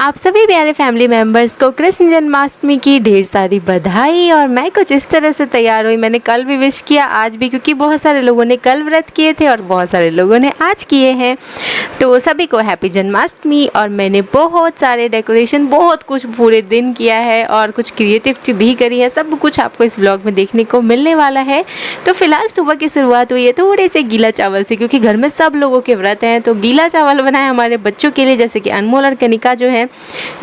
आप सभी प्यारे फैमिली मेम्बर्स को कृष्ण जन्माष्टमी की ढेर सारी बधाई। और मैं कुछ इस तरह से तैयार हुई, मैंने कल भी विश किया, आज भी, क्योंकि बहुत सारे लोगों ने कल व्रत किए थे और बहुत सारे लोगों ने आज किए हैं। तो सभी को हैप्पी जन्माष्टमी। और मैंने बहुत सारे डेकोरेशन, बहुत कुछ पूरे दिन किया है और कुछ क्रिएटिविटी भी करी है। सब कुछ आपको इस व्लॉग में देखने को मिलने वाला है। तो फिलहाल सुबह की शुरुआत हुई है थोड़े से गीला चावल से, क्योंकि घर में सब लोगों के व्रत हैं। तो गीला चावल बनाए हमारे बच्चों के लिए, जैसे कि अनमोल और कनिका जो है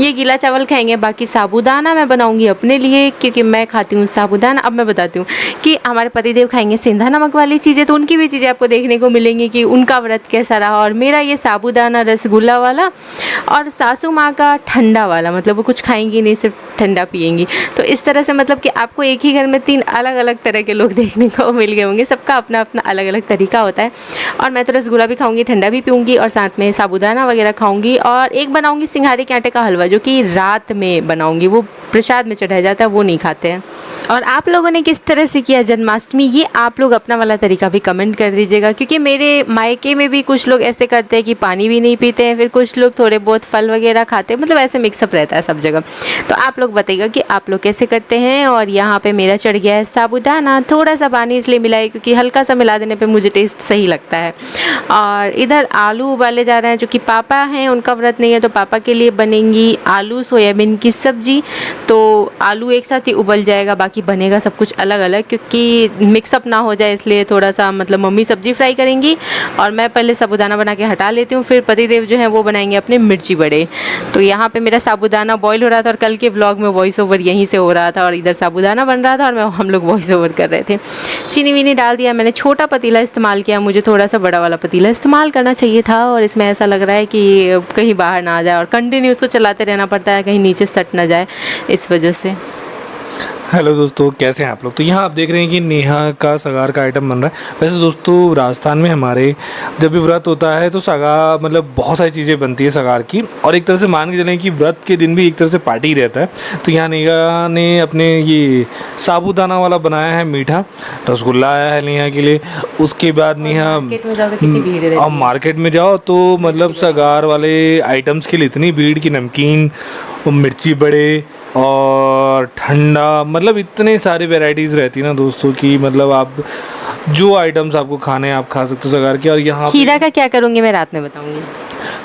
ये गीला चावल खाएंगे। बाकी साबूदाना मैं बनाऊंगी अपने लिए, क्योंकि मैं खाती हूँ साबूदाना। अब मैं बताती हूँ कि हमारे पतिदेव खाएंगे सेंधा नमक वाली चीज़ें, तो उनकी भी चीज़ें आपको देखने को मिलेंगी कि उनका व्रत कैसा रहा। और मेरा ये साबूदाना रसगुल्ला वाला, और सासू माँ का ठंडा वाला, मतलब वो कुछ खाएंगी नहीं, सिर्फ ठंडा पिएंगी। तो इस तरह से मतलब कि आपको एक ही घर में 3 अलग अलग तरह के लोग देखने को मिल गए होंगे। सबका अपना अपना अलग अलग तरीका होता है। और मैं तो रसगुल्ला भी खाऊंगी, ठंडा भी पीऊँगी, और साथ में साबूदाना वगैरह खाऊंगी। और एक बनाऊंगी सिंघाड़े के आटे का हलवा, जो कि रात में बनाऊंगी, वो प्रसाद में चढ़ाया जाता है, वो नहीं खाते हैं। और आप लोगों ने किस तरह से किया जन्माष्टमी, ये आप लोग अपना वाला तरीका भी कमेंट कर दीजिएगा। क्योंकि मेरे मायके में भी कुछ लोग ऐसे करते हैं कि पानी भी नहीं पीते हैं, फिर कुछ लोग थोड़े बहुत फल वगैरह खाते हैं, मतलब ऐसे मिक्सअप रहता है सब जगह। तो आप लोग बताइएगा कि आप लोग कैसे करते हैं। और यहाँ पे मेरा चढ़ गया है साबूदाना, थोड़ा सा पानी इसलिए मिलाए क्योंकि हल्का सा मिला देने पे मुझे टेस्ट सही लगता है। और इधर आलू उबाले जा रहे हैं, जो कि पापा हैं, उनका व्रत नहीं है, तो पापा के लिए बनेंगी आलू सोयाबीन की सब्जी। तो आलू एक साथ ही उबल जाएगा, बाकी बनेगा सब कुछ अलग अलग, क्योंकि मिक्सअप ना हो जाए इसलिए थोड़ा सा, मतलब मम्मी सब्जी फ्राई करेंगी और मैं पहले साबूदाना बना के हटा लेती हूँ। फिर पतिदेव जो है वो बनाएंगे अपने मिर्ची बड़े। तो यहाँ पे मेरा साबूदाना बॉईल हो रहा था, और कल के व्लॉग में वॉइस ओवर यहीं से हो रहा था, और इधर साबूदाना बन रहा था और हम लोग वॉइस ओवर कर रहे थे। चीनी वीनी डाल दिया, मैंने छोटा पतीला इस्तेमाल किया, मुझे थोड़ा सा बड़ा वाला पतीला इस्तेमाल करना चाहिए था। और इसमें ऐसा लग रहा है कि कहीं बाहर ना आ जाए, और कंटिन्यू उसको चलाते रहना पड़ता है, कहीं नीचे सट ना जाए, इस वजह से। हेलो दोस्तों, कैसे हैं आप लोग। तो यहाँ आप देख रहे हैं कि नेहा का सगार का आइटम बन रहा है। वैसे दोस्तों, राजस्थान में हमारे जब भी व्रत होता है तो सगार, मतलब बहुत सारी चीज़ें बनती है सगार की, और एक तरह से मान के चलें कि व्रत के दिन भी एक तरह से पार्टी रहता है। तो यहाँ नेहा ने अपने ये साबूदाना वाला बनाया है, मीठा रसगुल्ला आया है नेहा के लिए। उसके बाद नेहा मार्केट में जाओ तो मतलब सगार वाले आइटम्स के लिए इतनी भीड़ की, नमकीन, मिर्ची बड़े और ठंडा, मतलब इतने सारे वैरायटीज़ रहती है ना दोस्तों की, मतलब आप जो आइटम्स आपको खाने हैं आप खा सकते हो सगार के। और यहाँ खीरा का क्या करूँगी मैं रात में बताऊँगी।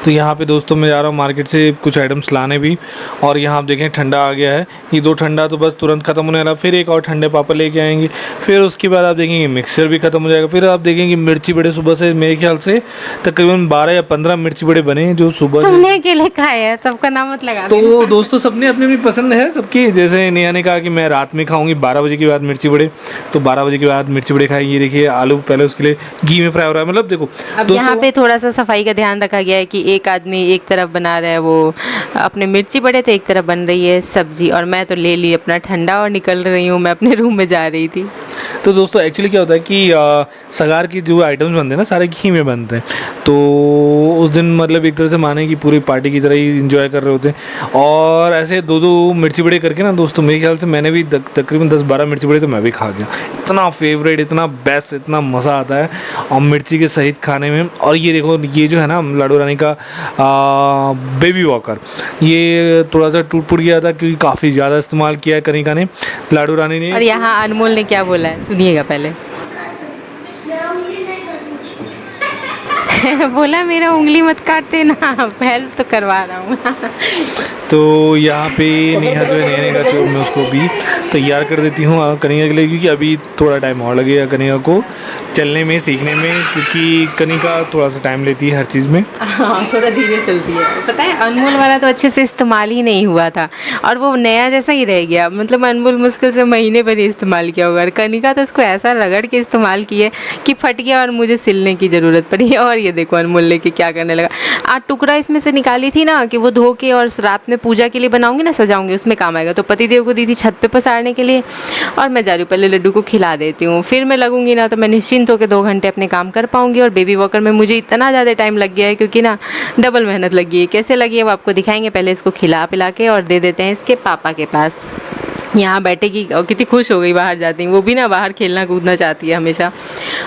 तो यहाँ पे दोस्तों मैं जा रहा हूँ मार्केट से कुछ आइटम्स लाने भी। और यहाँ आप देखें ठंडा आ गया है, ये 2 ठंडा तो बस तुरंत ख़त्म होने वाला, फिर एक और ठंडे पापा लेके आएंगे। फिर उसके बाद आप देखेंगे मिक्सचर भी ख़त्म हो जाएगा। फिर आप देखेंगे मिर्ची बड़े, सुबह से मेरे ख्याल से तकरीबन 12 या 15 मिर्ची बड़े बने जो सुबह तुमने अकेले खाए हैं, सबका नाम मत लगा। तो दोस्तों सबने अपनी अपनी पसंद है सबकी। जैसे नेहा ने कहा कि मैं रात में खाऊंगी 12 बजे के बाद मिर्ची बड़े, तो 12 बजे के बाद मिर्ची बड़े खाएंगे। ये देखिए आलू पहले उसके लिए घी में फ्राई हो रहा है, मतलब देखो। अब यहाँ पे थोड़ा सा सफाई का ध्यान रखा गया है कि एक आदमी एक तरफ बना रहा है वो अपने मिर्ची बड़े, तो एक तरफ बन रही है सब्जी, और मैं तो ले ली अपना ठंडा और निकल रही हूँ, मैं अपने रूम में जा रही थी। तो दोस्तों एक्चुअली क्या होता है कि सगार की जो आइटम्स बनते हैं ना सारे घी में बनते हैं। तो उस दिन मतलब एक तरह से माने कि पूरी पार्टी की तरह ही इंजॉय कर रहे होते हैं। और ऐसे 2-2 मिर्ची बड़े करके ना दोस्तों, मेरे ख्याल से मैंने भी तकरीबन 10-12 मिर्ची बड़े तो मैं भी खा गया। इतना फेवरेट, इतना बेस्ट, इतना मज़ा आता है और मिर्ची के सहित खाने में। और ये देखो, ये जो है ना लाडू रानी का बेबी वॉकर, ये थोड़ा सा टूट फूट गया था क्योंकि काफ़ी ज़्यादा इस्तेमाल किया है कनिका ने, लाडू रानी ने। और यहाँ अनमोल ने क्या बोला है सुनिएगा पहले। बोला मेरा उंगली मत काट देना, हेल्प तो करवा रहा हूँ। तो यहाँ पे नेहा जो है, नेहा का जो मैं उसको भी तैयार कर देती हूँ कनिका के लिए, क्योंकि अभी थोड़ा टाइम और लगेगा कनिका को चलने में, सीखने में, क्योंकि कनिका थोड़ा सा टाइम लेती है हर चीज़ में। हाँ, थोड़ा धीरे चलती है। पता है अनमोल वाला तो अच्छे से इस्तेमाल ही नहीं हुआ था, और वो नया जैसा ही रह गया। मतलब अनमोल मुश्किल से महीने भर ही इस्तेमाल किया होगा, और कनिका तो उसको ऐसा रगड़ के इस्तेमाल किए कि फट गया और मुझे सिलने की ज़रूरत पड़ी। और ये देखो अनमोल लेके क्या करने लगा। आज टुकड़ा इसमें से निकाली थी ना कि वो धो के और रात में पूजा के लिए बनाऊंगी ना, सजाऊंगी, उसमें काम आएगा। तो पतिदेव को दी थी छत पे पसारने के लिए, और मैं जा रही हूँ पहले लड्डू को खिला देती हूँ, फिर मैं लगूंगी ना तो मैं निश्चिंत होकर 2 घंटे अपने काम कर पाऊंगी। और बेबी वॉकर में मुझे इतना ज़्यादा टाइम लग गया है क्योंकि ना डबल मेहनत लगी है। कैसे लगी है वो आपको दिखाएंगे, पहले इसको खिला पिला के और दे देते हैं इसके पापा के पास। यहाँ बैठेगी और कितनी खुश हो गई बाहर जाती है, वो भी ना बाहर खेलना कूदना चाहती है हमेशा।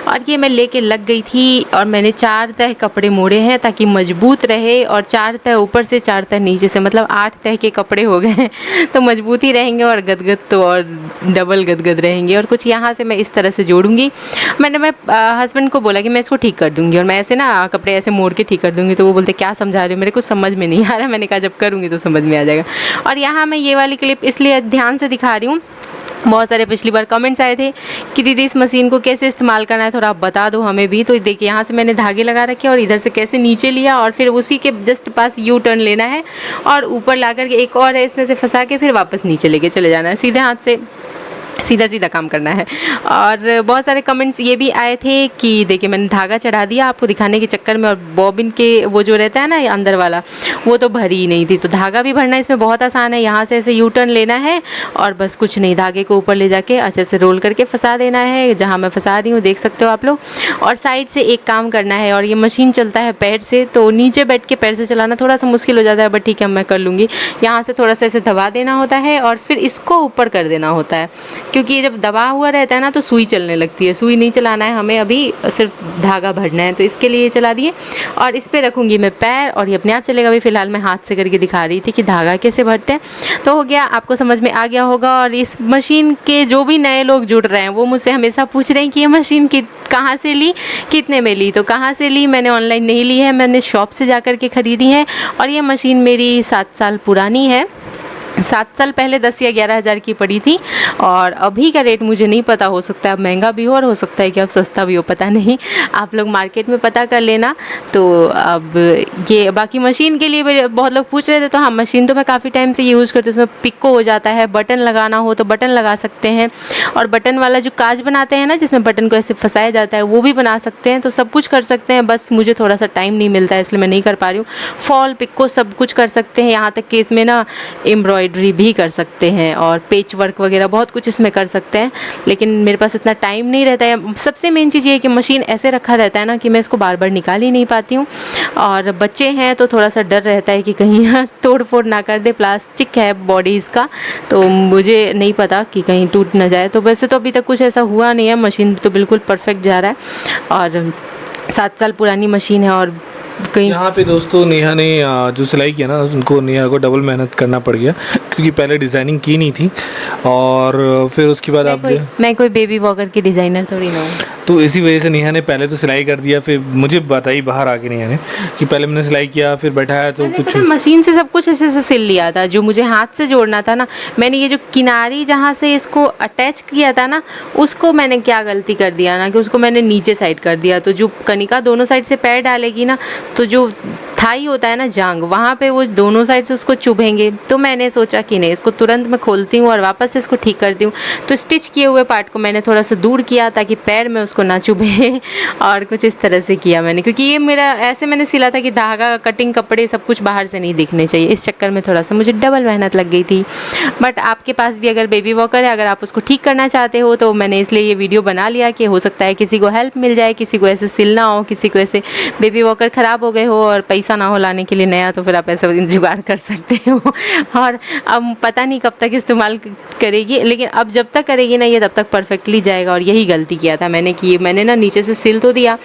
और ये मैं लेके लग गई थी और मैंने 4 तह कपड़े मोड़े हैं ताकि मजबूत रहे, और 4 तह ऊपर से 4 तह नीचे से, मतलब 8 तह के कपड़े हो गए हैं तो मजबूत ही रहेंगे और गदगद तो और डबल गदगद रहेंगे। और कुछ यहाँ से मैं इस तरह से जोड़ूंगी। मैं हस्बैंड को बोला कि मैं इसको ठीक कर दूंगी और मैं ऐसे ना कपड़े ऐसे मोड़ के ठीक कर दूंगी, तो वो बोलते क्या समझा रहे हो, मेरे को समझ में नहीं आ रहा। मैंने कहा जब करूँगी तो समझ में आ जाएगा। और यहाँ मैं ये वाली क्लिप इसलिए ध्यान से दिखा रही हूँ, बहुत सारे पिछली बार कमेंट्स आए थे कि दीदी इस मशीन को कैसे इस्तेमाल करना है, थोड़ा आप बता दो हमें भी। तो देखिए यहाँ से मैंने धागे लगा रखे और इधर से कैसे नीचे लिया और फिर उसी के जस्ट पास यू टर्न लेना है और ऊपर ला कर के एक और है इसमें से फंसा के फिर वापस नीचे लेके चले जाना है, सीधे हाथ से सीधा सीधा काम करना है। और बहुत सारे कमेंट्स ये भी आए थे कि देखिए मैंने धागा चढ़ा दिया आपको दिखाने के चक्कर में, और बॉबिन के वो जो रहता है ना ये अंदर वाला, वो तो भरी ही नहीं थी। तो धागा भी भरना इसमें बहुत आसान है, यहाँ से ऐसे यू टर्न लेना है और बस कुछ नहीं, धागे को ऊपर ले जाके अच्छे से रोल करके फंसा देना है, जहाँ मैं फंसा रही हूँ देख सकते हो आप लोग। और साइड से एक काम करना है, और ये मशीन चलता है पैर से, तो नीचे बैठ के पैर से चलाना थोड़ा सा मुश्किल हो जाता है, बट ठीक है मैं कर लूँगी। यहाँ से थोड़ा सा ऐसे दबा देना होता है और फिर इसको ऊपर कर देना होता है, क्योंकि ये जब दबा हुआ रहता है ना तो सुई चलने लगती है। सुई नहीं चलाना है हमें, अभी सिर्फ धागा भरना है, तो इसके लिए चला दिए। और इस पर रखूँगी मैं पैर और ये अपने आप चलेगा। अभी फ़िलहाल मैं हाथ से करके दिखा रही थी कि धागा कैसे भरते हैं, तो हो गया, आपको समझ में आ गया होगा। और इस मशीन के जो भी नए लोग जुड़ रहे हैं वो मुझसे हमेशा पूछ रहे हैं कि ये मशीन कहाँ से ली, कितने में ली। तो कहाँ से ली, मैंने ऑनलाइन नहीं ली है, मैंने शॉप से जा कर के ख़रीदी है। और ये मशीन मेरी 7 साल पुरानी है। 7 साल पहले 10 या 11 हज़ार की पड़ी थी, और अभी का रेट मुझे नहीं पता, हो सकता है अब महंगा भी हो और हो सकता है कि अब सस्ता भी हो, पता नहीं। आप लोग मार्केट में पता कर लेना। तो अब ये बाकी मशीन के लिए बहुत लोग पूछ रहे थे, तो हाँ मशीन तो मैं काफ़ी टाइम से यूज़ करती हूँ। उसमें पिको हो जाता है, बटन लगाना हो तो बटन लगा सकते हैं, और बटन वाला जो काज बनाते हैं ना जिसमें बटन को ऐसे फंसाया जाता है वो भी बना सकते हैं। तो सब कुछ कर सकते हैं, बस मुझे थोड़ा सा टाइम नहीं मिलता है इसलिए मैं नहीं कर पा रही हूँ। फॉल पिको सब कुछ कर सकते हैं, यहाँ तक कि इसमें ना एम्ब्रॉयडरी भी कर सकते हैं और पेच वर्क वगैरह बहुत कुछ इसमें कर सकते हैं, लेकिन मेरे पास इतना टाइम नहीं रहता है। सबसे मेन चीज़ ये है कि मशीन ऐसे रखा रहता है ना कि मैं इसको बार बार निकाल ही नहीं पाती हूँ, और बच्चे हैं तो थोड़ा सा डर रहता है कि कहीं तोड़ फोड़ ना कर दे। प्लास्टिक है बॉडी इसका, तो मुझे नहीं पता कि कहीं टूट ना जाए। तो वैसे तो अभी तक कुछ ऐसा हुआ नहीं है, मशीन तो बिल्कुल परफेक्ट जा रहा है। और 7 साल पुरानी मशीन है। और कहीं यहाँ पे दोस्तों नेहा ने जो सिलाई किया ना, उनको नेहा को डबल मेहनत करना पड़ गया, क्योंकि पहले डिज़ाइनिंग की नहीं थी और फिर उसके बाद मैं कोई बेबी वॉकर की डिज़ाइनर थोड़ी ना हूँ। तो इसी वजह से नेहा ने पहले तो सिलाई कर दिया, फिर मुझे बताई बाहर आके नेहा ने कि पहले मैंने सिलाई किया फिर बैठाया तो कुछ मशीन से सब कुछ अच्छे से सिल लिया था। जो मुझे हाथ से जोड़ना था ना, मैंने ये जो किनारी जहाँ से इसको अटैच किया था ना, उसको मैंने क्या गलती कर दिया ना कि उसको मैंने नीचे साइड कर दिया। तो जो कनिका दोनों साइड से पैर डालेगी ना, तो जो थाई होता है ना जांग, वहाँ पे वो दोनों साइड से उसको चुभेंगे। तो मैंने सोचा कि नहीं, इसको तुरंत मैं खोलती हूँ और वापस से इसको ठीक करती हूँ। तो स्टिच किए हुए पार्ट को मैंने थोड़ा सा दूर किया ताकि पैर में उसको ना चुभे और कुछ इस तरह से किया मैंने, क्योंकि ये मेरा ऐसे मैंने सिला था कि धागा कटिंग कपड़े सब कुछ बाहर से नहीं दिखने चाहिए। इस चक्कर में थोड़ा सा मुझे डबल मेहनत लग गई थी। बट आपके पास भी अगर बेबी वॉकर है, अगर आप उसको ठीक करना चाहते हो, तो मैंने इसलिए ये वीडियो बना लिया कि हो सकता है किसी को हेल्प मिल जाए, किसी को ऐसे सिलना हो, किसी को ऐसे बेबी वॉकर ख़राब हो गए हो और पैसा ना हो लाने के लिए नया, तो फिर आप ऐसा जुगाड़ कर सकते हो। और अब पता नहीं कब तक इस्तेमाल करेगी, लेकिन अब जब तक करेगी ना ये तब तक परफेक्टली जाएगा। और यही गलती किया था मैंने कि मैंने ना नीचे से सिल तो दिया,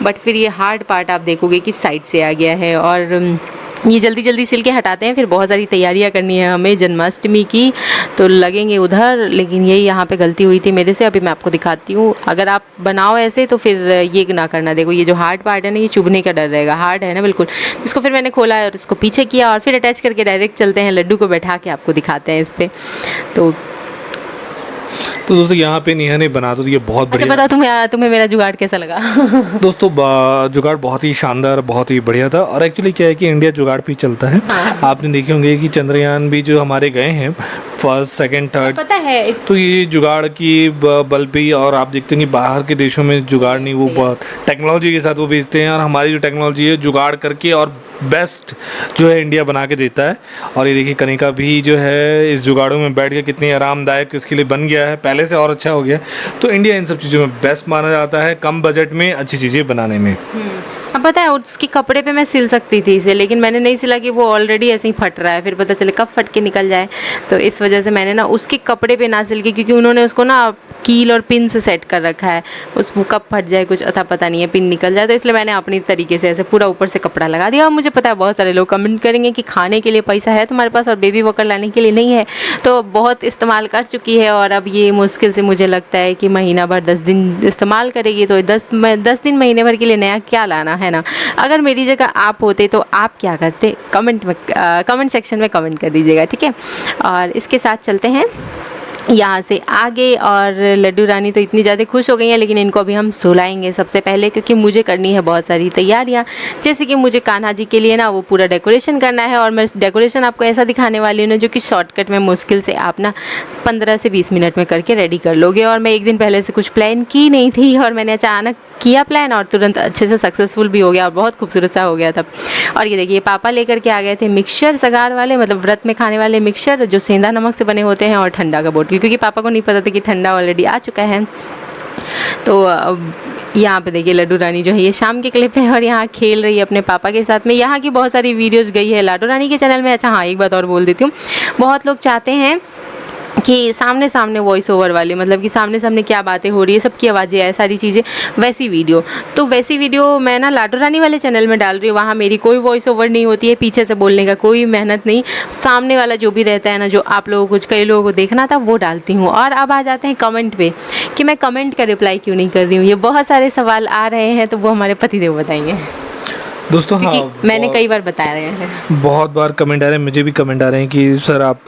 बट फिर ये हार्ड पार्ट आप देखोगे कि साइड से आ गया है। और ये जल्दी जल्दी सिल के हटाते हैं, फिर बहुत सारी तैयारियां करनी है हमें जन्माष्टमी की, तो लगेंगे उधर। लेकिन यही यहाँ पे गलती हुई थी मेरे से। अभी मैं आपको दिखाती हूँ। अगर आप बनाओ ऐसे तो फिर ये ना करना। देखो ये जो हार्ड पार्ट है ना, ये चुभने का डर रहेगा, हार्ड है ना बिल्कुल। इसको फिर मैंने खोला और इसको पीछे किया और फिर अटैच करके डायरेक्ट चलते हैं, लड्डू को बैठा के आपको दिखाते हैं इस पर। तो दोस्तों यहाँ पे नेहा ने बना तो दिया बहुत बढ़िया। अच्छा बताओ तुम्हें मेरा जुगाड़ कैसा लगा? दोस्तों जुगाड़ बहुत ही शानदार, बहुत ही बढ़िया था। और एक्चुअली क्या है कि इंडिया जुगाड़ पे चलता है। आपने देखे होंगे कि चंद्रयान भी जो हमारे गए हैं, फर्स्ट सेकंड थर्ड, पता है तो ये जुगाड़ की बल पे ही। और आप देखते हैं कि बाहर के देशों में जुगाड़ नहीं, वो बहुत टेक्नोलॉजी के साथ वो बेचते हैं, और हमारी जो टेक्नोलॉजी है जुगाड़ करके और बेस्ट जो है इंडिया बना के देता है। और ये देखिए कनिका भी जो है इस जुगाड़ों में बैठ के कितनी आरामदायक इसके लिए बन गया है, पहले से और अच्छा हो गया। तो इंडिया इन सब चीज़ों में बेस्ट माना जाता है, कम बजट में अच्छी चीज़ें बनाने में। अब पता है उसके कपड़े पे मैं सिल सकती थी इसे, लेकिन मैंने नहीं सिला कि वो ऑलरेडी ऐसे ही फट रहा है, फिर पता चले कब फट के निकल जाए। तो इस वजह से मैंने ना उसके कपड़े पे ना सिल के, क्योंकि उन्होंने उसको ना कील और पिन से सेट कर रखा है, उस वो कब फट जाए कुछ अता पता नहीं है, पिन निकल जाए, तो इसलिए मैंने अपनी तरीके से ऐसे पूरा ऊपर से कपड़ा लगा दिया। और मुझे पता है बहुत सारे लोग कमेंट करेंगे कि खाने के लिए पैसा है तुम्हारे पास और बेबी वॉकर लाने के लिए नहीं है, तो बहुत इस्तेमाल कर चुकी है और अब ये मुश्किल से मुझे लगता है कि महीना भर 10 दिन इस्तेमाल करेगी, तो 10 दिन महीने भर के लिए नया क्या लाना है ना। अगर मेरी जगह आप होते तो आप क्या करते, कमेंट सेक्शन में कमेंट कर दीजिएगा, ठीक है। और इसके साथ चलते हैं यहाँ से आगे। और लड्डू रानी तो इतनी ज़्यादा खुश हो गई हैं, लेकिन इनको अभी हम सुलाएंगे सबसे पहले, क्योंकि मुझे करनी है बहुत सारी तैयारियाँ। जैसे कि मुझे कान्हा जी के लिए ना वो पूरा डेकोरेशन करना है, और मैं डेकोरेशन आपको ऐसा दिखाने वाली हूँ ना जो कि शॉर्टकट में मुश्किल से आप ना 15 से 20 मिनट में करके रेडी कर लोगे। और मैं एक दिन पहले से कुछ प्लान की नहीं थी, और मैंने अचानक किया प्लान और तुरंत अच्छे से सक्सेसफुल भी हो गया और बहुत खूबसूरत सा हो गया था। और ये देखिए पापा लेकर के आ गए थे मिक्सचर सगार वाले, मतलब व्रत में खाने वाले मिक्सचर जो सेंधा नमक से बने होते हैं, और ठंडा का बोतल, क्योंकि पापा को नहीं पता था कि ठंडा ऑलरेडी आ चुका है। तो यहाँ पे देखिए लड्डू रानी जो है ये शाम के क्लिप है और यहाँ खेल रही है अपने पापा के साथ में। यहाँ की बहुत सारी वीडियोस गई है लाडो रानी के चैनल में। अच्छा हाँ, एक बात और बोल देती हूँ, बहुत लोग चाहते हैं कि सामने सामने वॉइस ओवर वाली, मतलब कि सामने सामने क्या बातें हो रही है, सबकी आवाज़ें है, सारी चीज़ें, वैसी वीडियो। तो वैसी वीडियो मैं ना लाडो रानी वाले चैनल में डाल रही हूँ, वहाँ मेरी कोई वॉइस ओवर नहीं होती है, पीछे से बोलने का कोई मेहनत नहीं, सामने वाला जो भी रहता है ना, जो आप लोगों को कई लोगों को देखना था वो डालती हूँ। और अब आ जाते हैं कमेंट पे कि मैं कमेंट का रिप्लाई क्यों नहीं कर रही हूँ। ये बहुत सारे सवाल आ रहे हैं, तो वो हमारे पतिदेव बताएंगे दोस्तों। हाँ, मैंने कई बार बताया है, बहुत बार कमेंट आ रहे हैं, मुझे भी कमेंट आ रहे हैं कि सर आप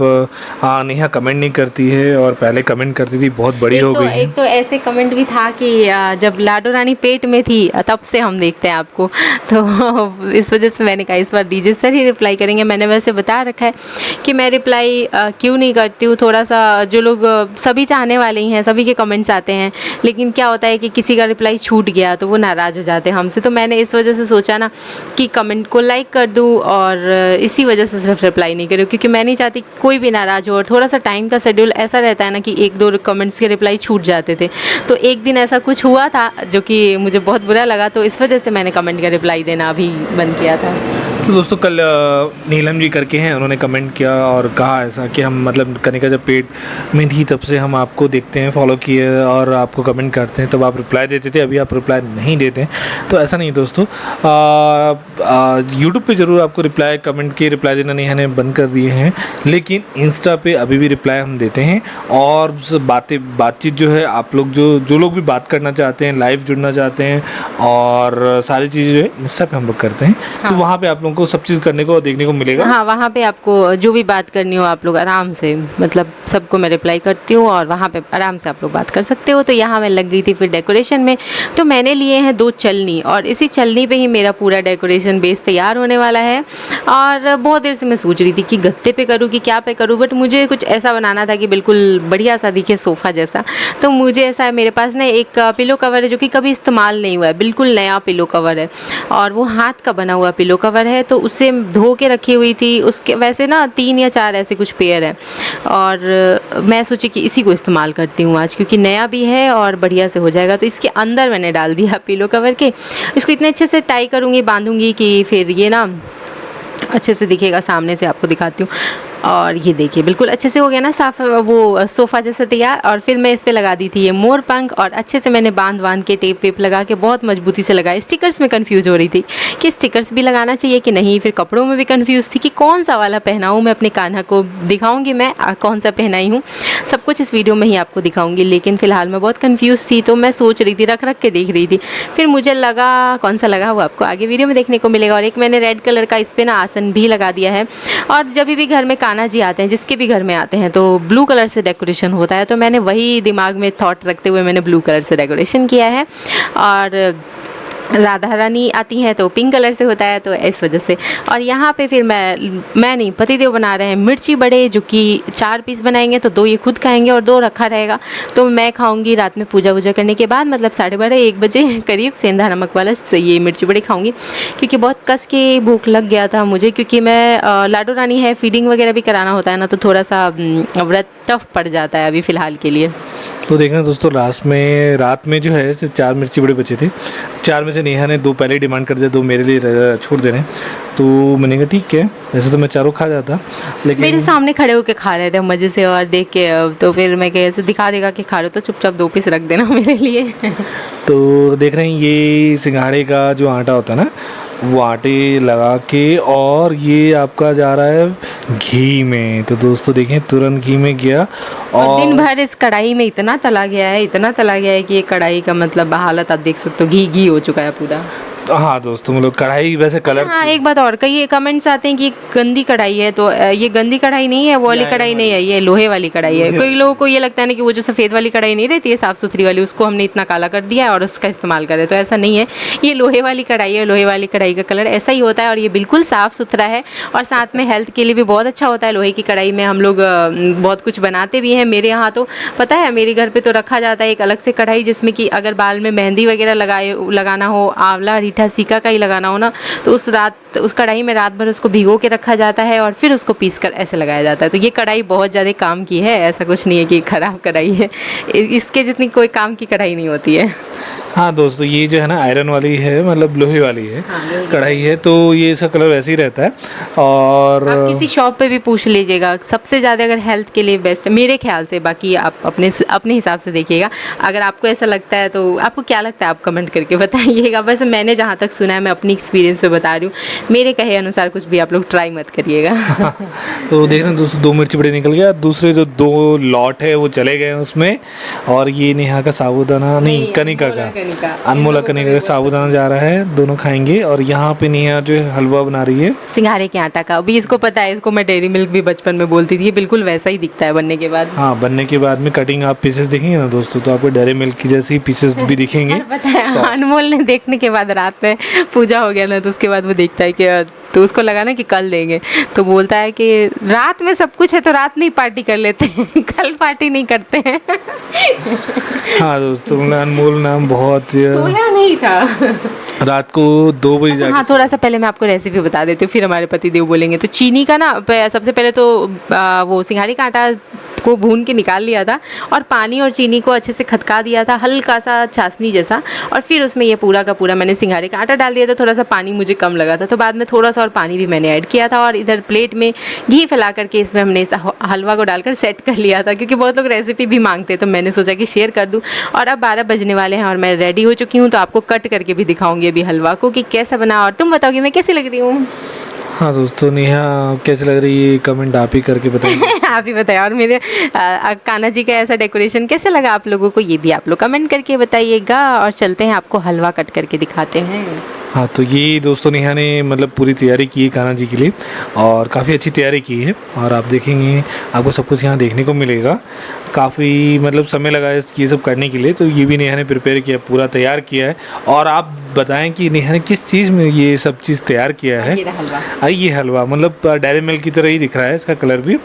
नेहा कमेंट नहीं करती है और पहले कमेंट करती थी, बहुत बड़ी हो गई है। एक तो ऐसे कमेंट भी था कि जब लाडो रानी पेट में थी तब से हम देखते हैं आपको, तो इस वजह से मैंने कहा इस बार डीजे सर ही रिप्लाई करेंगे। मैंने वैसे बता रखा है कि मैं रिप्लाई क्यों नहीं करती हूँ, थोड़ा सा जो लोग सभी चाहने वाले ही हैं, सभी के कमेंट्स आते हैं, लेकिन क्या होता है कि किसी का रिप्लाई छूट गया तो वो नाराज़ हो जाते हैं हमसे। तो मैंने इस वजह से सोचा ना कि कमेंट को लाइक कर दूं और इसी वजह से सिर्फ रिप्लाई नहीं करूं, क्योंकि मैं नहीं चाहती कोई भी नाराज़ हो। और थोड़ा सा टाइम का शेड्यूल ऐसा रहता है ना कि 1-2 कमेंट्स के रिप्लाई छूट जाते थे, तो एक दिन ऐसा कुछ हुआ था जो कि मुझे बहुत बुरा लगा, तो इस वजह से मैंने कमेंट का रिप्लाई देना अभी बंद किया था। तो दोस्तों कल नीलम जी करके हैं, उन्होंने कमेंट किया और कहा ऐसा कि हम मतलब कनिका जब पेट में थी तब से हम आपको देखते हैं, फॉलो किए और आपको कमेंट करते हैं, तब आप रिप्लाई देते थे, अभी आप रिप्लाई नहीं देते हैं। तो ऐसा नहीं दोस्तों, यूट्यूब पे ज़रूर आपको कमेंट के रिप्लाई देना नेहा ने बंद कर दिए हैं, लेकिन इंस्टा पे अभी भी रिप्लाई हम देते हैं। और बातचीत जो है, आप लोग जो लोग भी बात करना चाहते हैं, लाइव जुड़ना चाहते हैं और सारी चीज़ें जो है इंस्टा पे हम लोग करते हैं। हाँ। तो वहाँ पे आप लोग को सब चीज़ करने को देखने को मिलेगा। हाँ, वहाँ पे आपको जो भी बात करनी हो आप लोग आराम से, मतलब सबको मैं रिप्लाई करती हूँ और वहाँ पे आराम से आप लोग बात कर सकते हो। तो यहाँ मैं लग गई थी फिर डेकोरेशन में, तो मैंने लिए हैं 2 चलनी, और इसी चलनी पे ही मेरा पूरा डेकोरेशन बेस तैयार होने वाला है। और बहुत देर से मैं सोच रही थी कि गत्ते पे करूँ कि क्या पे करूँ, बट मुझे कुछ ऐसा बनाना था कि बिल्कुल बढ़िया सा दिखे, सोफ़ा जैसा। तो मुझे ऐसा है, मेरे पास ना एक पिलो कवर है जो कि कभी इस्तेमाल नहीं हुआ है, बिल्कुल नया पिलो कवर है, और वो हाथ का बना हुआ पिलो कवर है, तो उसे धो के रखी हुई थी। उसके वैसे ना 3 या 4 ऐसे कुछ पेयर है, और मैं सोची कि इसी को इस्तेमाल करती हूँ आज, क्योंकि नया भी है और बढ़िया से हो जाएगा। तो इसके अंदर मैंने डाल दिया पिलो कवर के, इसको इतने अच्छे से टाई करूँगी, बांधूँगी कि फिर ये ना अच्छे से दिखेगा। सामने से आपको दिखाती हूँ, और ये देखिए बिल्कुल अच्छे से हो गया ना साफ, वो सोफ़ा जैसा तैयार। और फिर मैं इस पे लगा दी थी ये मोर पंख, और अच्छे से मैंने बांध के टेप वेप लगा के बहुत मजबूती से लगाए। स्टिकर्स में कंफ्यूज हो रही थी कि स्टिकर्स भी लगाना चाहिए कि नहीं, फिर कपड़ों में भी कंफ्यूज थी कि कौन सा वाला पहनाऊँ मैं अपने कान्हा को। दिखाऊंगी मैं कौन सा पहनाई हूँ, सब कुछ इस वीडियो में ही आपको दिखाऊंगी, लेकिन फ़िलहाल मैं बहुत कन्फ्यूज़ थी। तो मैं सोच रही थी, रख के देख रही थी, फिर मुझे लगा कौन सा लगा वो आपको आगे वीडियो में देखने को मिलेगा। और एक मैंने रेड कलर का इस पर ना आसन भी लगा दिया है। और जब भी घर में कान्हा जी आते हैं, जिसके भी घर में आते हैं, तो ब्लू कलर से डेकोरेशन होता है, तो मैंने वही दिमाग में थॉट रखते हुए मैंने ब्लू कलर से डेकोरेशन किया है। और राधा रानी आती हैं तो पिंक कलर से होता है, तो इस वजह से। और यहाँ पे फिर मैं नहीं, पतिदेव बना रहे हैं मिर्ची बड़े, जो कि 4 पीस बनाएंगे, तो 2 ये खुद खाएंगे और 2 रखा रहेगा। तो मैं खाऊंगी रात में पूजा वूजा करने के बाद, मतलब 12:30-1 बजे करीब सेंधा नमक वाला ये मिर्ची बड़े खाऊंगी, क्योंकि बहुत कस के भूख लग गया था मुझे, क्योंकि मैं लाडो रानी है, फीडिंग वगैरह भी कराना होता है ना, तो थोड़ा सा व्रत टफ पड़ जाता है अभी फ़िलहाल के लिए। तो देखना दोस्तों, रात में जो है सिर्फ 4 मिर्ची बड़े बचे थे। 4 में से नेहा ने 2 पहले ही डिमांड कर दिया, 2 मेरे लिए छोड़ दे रहे हैं। तो मैंने कहा ठीक है, वैसे तो मैं चारों खा जाता, मेरे लेकिन सामने खड़े होके खा रहे थे मज़े से और देख के, तो फिर मैं कैसे दिखा देगा कि खा रहे हो तो चुपचाप 2 पीस रख देना मेरे लिए। तो देख रहे हैं ये सिंघाड़े का जो आटा होता है ना, वो आटे लगा के और ये आपका जा रहा है घी में। तो दोस्तों देखें, तुरंत घी में गया और दिन भर इस कढ़ाई में इतना तला गया है, इतना तला गया है कि ये कढ़ाई का मतलब हालत आप देख सकते हो, घी घी हो चुका है पूरा। हाँ दोस्तों, मतलब कढ़ाई वैसे कलर। हाँ, एक बात और, कई कमेंट्स आते हैं कि गंदी कढ़ाई है, तो ये गंदी कढ़ाई नहीं है, वो वाली कढ़ाई नहीं है, ये लोहे वाली कढ़ाई है। कई लोगों को ये लगता है ना कि वो जो सफ़ेद वाली कढ़ाई नहीं रहती है साफ़ सुथरी वाली, उसको हमने इतना काला कर दिया है और उसका इस्तेमाल करें, तो ऐसा नहीं है। ये लोहे वाली कढ़ाई है, लोहे वाली कढ़ाई का कलर ऐसा ही होता है और ये बिल्कुल साफ़ सुथरा है और साथ में हेल्थ के लिए भी बहुत अच्छा होता है। लोहे की कढ़ाई में हम लोग बहुत कुछ बनाते भी हैं। मेरे यहाँ तो पता है, मेरे घर पर तो रखा जाता है एक अलग से कढ़ाई, जिसमें कि अगर बाल में मेहंदी वगैरह लगाना हो, आंवला रीठा सीका का ही लगाना हो ना, तो उस कढ़ाई में रात भर उसको भिगो के रखा जाता है और फिर उसको पीस कर ऐसे लगाया जाता है। तो ये कढ़ाई बहुत ज़्यादा काम की है, ऐसा कुछ नहीं है कि ख़राब कढ़ाई है, इसके जितनी कोई काम की कढ़ाई नहीं होती है। हाँ दोस्तों, ये जो है ना आयरन वाली है, मतलब लोहे वाली है। हाँ, कढ़ाई है, तो ये इसका कलर वैसे ही रहता है। और आप किसी शॉप पे भी पूछ लीजिएगा, सबसे ज़्यादा अगर हेल्थ के लिए बेस्ट है मेरे ख्याल से, बाकी आप अपने हिसाब से देखिएगा। अगर आपको ऐसा लगता है तो आपको क्या लगता है आप कमेंट करके बताइएगा। वैसे मैंने जहाँ तक सुना है, मैं अपनी एक्सपीरियंस से बता रही हूँ, मेरे कहे अनुसार कुछ भी आप लोग ट्राई मत करिएगा। तो देखना दोस्तों, 2 मिर्ची बड़े निकल गया, दूसरे जो 2 लॉट है वो चले गए उसमें। और ये नेहा का साबूदाना नहीं, कनिका का, अनमोला कनिका का साबूदाना जा रहा है, दोनों खाएंगे। और यहाँ पे नेहा जो है हलवा बना रही है सिंघाड़े के आटा का। अभी इसको पता है, इसको मैं डेयरी मिल्क भी बचपन में बोलती थी, ये बिल्कुल वैसा ही दिखता है बनने के बाद। हाँ, बनने के बाद में कटिंग आप पीसेस देखेंगे ना दोस्तों, तो आपको डेयरी मिल्क की जैसे ही पीसेस भी दिखेंगे। पता है, अनमोल ने देखने के बाद रात में पूजा हो गया ना, तो उसके बाद वो देखता है कि, तो उसको लगा ना कि कल देंगे, तो बोलता है कि रात में सब कुछ है तो रात में ही पार्टी कर लेते हैं, कल पार्टी नहीं करते हैं। हाँ दोस्तों, अनमोल नाम बहुत सोया नहीं था। रात को 2 बजे जाके। हाँ, थोड़ा सा पहले मैं आपको रेसिपी बता देती हूँ, फिर हमारे पति देव बोलेंगे। तो चीनी का ना, सबसे पहले तो वो सिंघाड़ी का आटा को भून के निकाल लिया था और पानी और चीनी को अच्छे से खदका दिया था, हल्का सा चाशनी जैसा, और फिर उसमें ये पूरा का पूरा मैंने सिंघाड़े का आटा डाल दिया था। थोड़ा सा पानी मुझे कम लगा था, तो बाद में थोड़ा सा और पानी भी मैंने ऐड किया था और इधर प्लेट में घी फैला करके इसमें हमने इस हलवा को डालकर सेट कर लिया था, क्योंकि बहुत लोग रेसिपी भी मांगते, तो मैंने सोचा कि शेयर कर दूँ। और अब 12 बजने वाले हैं और मैं रेडी हो चुकी हूँ, तो आपको कट करके भी दिखाऊंगी अभी हलवा को कि कैसा बना, और तुम बताओगे मैं कैसी लग रही हूँ। हाँ दोस्तों, नेहा कैसे लग रही है, कमेंट आप ही करके बताइए। आप ही बताइए। और मेरे कान्हा जी का ऐसा डेकोरेशन कैसे लगा आप लोगों को, ये भी आप लोग कमेंट करके बताइएगा। और चलते हैं, आपको हलवा कट करके दिखाते हैं। हाँ, तो ये दोस्तों नेहा ने मतलब पूरी तैयारी की है कान्हा जी के लिए, और काफ़ी अच्छी तैयारी की है। और आप देखेंगे, आपको सब कुछ यहाँ देखने को मिलेगा। काफ़ी मतलब समय लगा है ये सब करने के लिए, तो ये भी नेहा ने प्रिपेयर किया, पूरा तैयार किया है। और आप बताएं कि नेहा ने किस चीज़ में ये सब चीज़ तैयार किया है। ये हलवा मतलब डेयरी मिल्क की तरह ही दिख रहा है इसका कलर भी।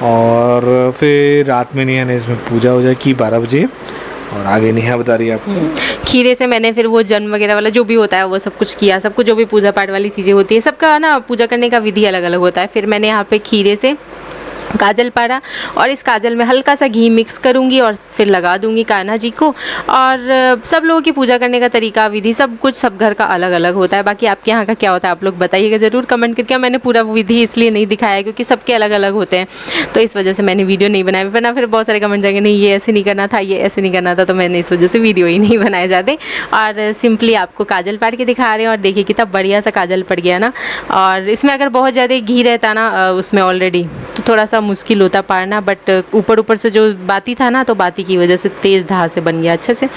और फिर रात में नेहा ने इसमें पूजा हो जाए की 12 बजे, और आगे नेहा बता रही है आपको। खीरे से मैंने फिर वो जन्म वगैरह वाला जो भी होता है वो सब कुछ किया, सब कुछ जो भी पूजा पाठ वाली चीज़ें होती है, सबका ना पूजा करने का विधि अलग अलग होता है। फिर मैंने यहाँ पे खीरे से काजल पारा और इस काजल में हल्का सा घी मिक्स करूँगी और फिर लगा दूँगी कान्हा जी को। और सब लोगों की पूजा करने का तरीका, विधि, सब कुछ सब घर का अलग अलग होता है। बाकी आपके यहाँ का क्या होता है आप लोग बताइएगा ज़रूर कमेंट करके। मैंने पूरा विधि इसलिए नहीं दिखाया क्योंकि सबके अलग अलग होते हैं, तो इस वजह से मैंने वीडियो नहीं बनाया, वरना फिर बहुत सारे कमेंट जाएंगे नहीं ये ऐसे नहीं करना था, ये ऐसे नहीं करना था, तो मैंने इस वजह से वीडियो ही नहीं बनाए जाते। और सिंपली आपको काजल पार के दिखा रहे हैं। और देखिए कितना बढ़िया सा काजल पड़ गया ना। और इसमें अगर बहुत ज़्यादा घी रहता ना उसमें ऑलरेडी, तो थोड़ा सा मुश्किल होता पारना, बट ऊपर से जो बाती था ना, तो बाती की वजह से तेज़ धार से बन गया अच्छे से।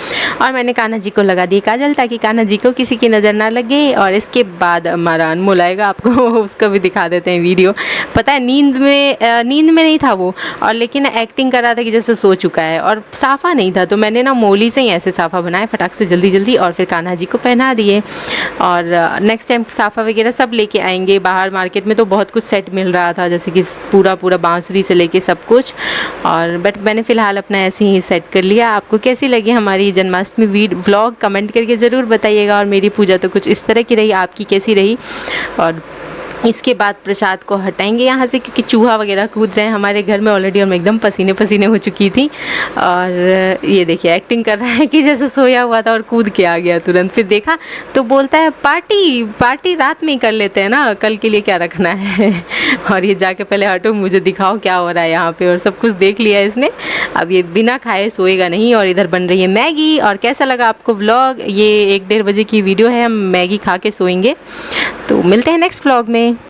और मैंने कान्हा जी को लगा दी काजल ताकि कान्हा जी को किसी की नज़र ना लगे। और इसके बाद हमारा अनमोल आएगा, आपको उसको भी दिखा देते हैं वीडियो। पता है नींद में नहीं था वो, और लेकिन एक्टिंग कर रहा था कि जैसे सो चुका है, और साफ़ा नहीं था, तो मैंने ना मोली से ही ऐसे साफ़ा बनाए फटाक से जल्दी जल्दी, और फिर कान्हा जी को पहना दिए। और नेक्स्ट टाइम साफ़ा वगैरह सब लेके आएंगे। बाहर मार्केट में तो बहुत कुछ सेट मिल रहा था, जैसे कि पूरा बांसुरी से लेके सब कुछ। और बट मैंने फ़िलहाल अपना ऐसे ही सेट कर लिया। आपको कैसी लगी हमारी जन्माष्टमी व्लॉग कमेंट करके ज़रूर बताइएगा। और मेरी पूजा तो कुछ इस तरह की रही, आपकी कैसी रही। और इसके बाद प्रसाद को हटाएंगे यहाँ से, क्योंकि चूहा वगैरह कूद रहे हैं हमारे घर में ऑलरेडी और मैं एकदम पसीने पसीने हो चुकी थी। और ये देखिए एक्टिंग कर रहा है कि जैसे सोया हुआ था और कूद के आ गया तुरंत। फिर देखा तो बोलता है पार्टी पार्टी रात में ही कर लेते हैं ना, कल के लिए क्या रखना है। और ये जाके पहले हटो मुझे दिखाओ क्या हो रहा है यहाँ पे, और सब कुछ देख लिया इसने। अब ये बिना खाए सोएगा नहीं। और इधर बन रही है मैगी। और कैसा लगा आपको व्लॉग? ये 1-1:30 बजे की वीडियो है, हम मैगी खा के सोएंगे। तो मिलते हैं नेक्स्ट व्लॉग में।